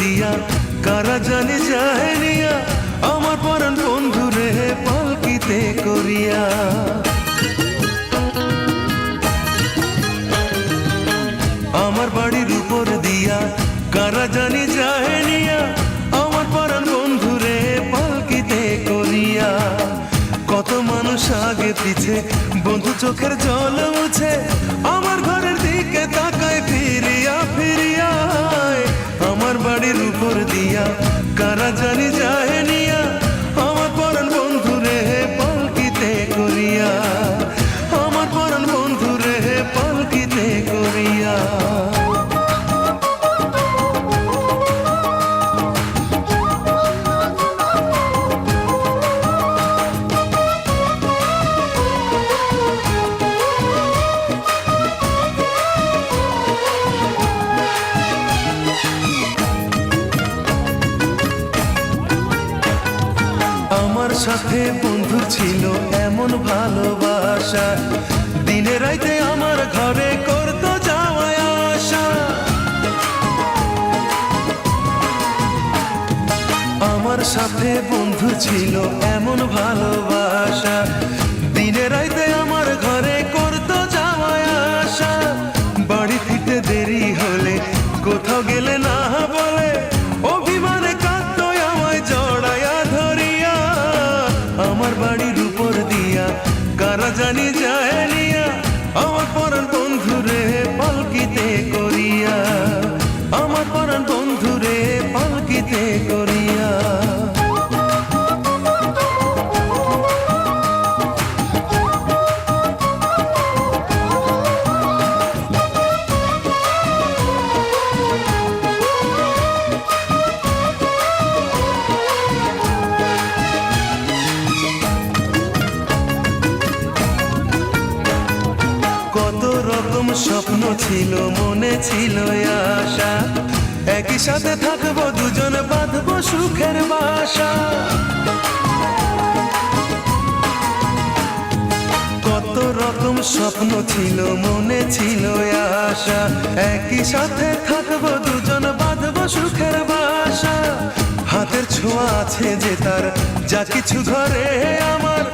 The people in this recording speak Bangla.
দিয়া কারা জানি যায় নিয়া আমার পরাণ বন্ধু রে পালকিতে করিয়া। আমার বাড়ির উপর দিয়া কারা জানি যায় নিয়া আমার পরাণ বন্ধু রে পালকিতে করিয়া। কত মানুষ আগে পিছে বন্ধু চোখের জল মুছে আমার ঘরের দিকে তাকায় ফিরিয়া ফিরিয়া। আমার বাড়ির উপর দিয়া কারা জানি যায় নিয়া আমার পরাণ বন্ধু রে পালকিতে করিয়া। আমার পরাণ বন্ধু রে পালকিতে করিয়া। আমার সাথে বন্ধু ছিল এমন ভালোবাসা দিনে রাইতে আমার ঘরে করতো যাওয়া আসা। আমার সাথে বন্ধু ছিল এমন ভালোবাসা দিনে রাইতে আমার ঘরে করতো যাওয়া আসা। বাড়ি ফিরতে দেরি হলে কোথাও গেলে না বলে অভিমানে কাঁদতো আমায় জড়ায়া ধরিয়া। আমার বাড়ির উপর দিয়া কারা জানি যায় নিয়া আমার পরাণ বন্ধু রে পালকিতে করিয়া। আমার পরাণ বন্ধু রে পালকিতে করিয়া। কত রকম স্বপ্ন ছিল মনে ছিল আশা একই সাথে থাকবো দুজন বাঁধবো সুখের বাসা। কত রকম স্বপ্ন ছিল মনে ছিল আশা একই সাথে থাকবো দুজন বাঁধবো সুখের বাসা। হাতের ছোঁয়া আছে যে তার যা কিছু ঘরে আমার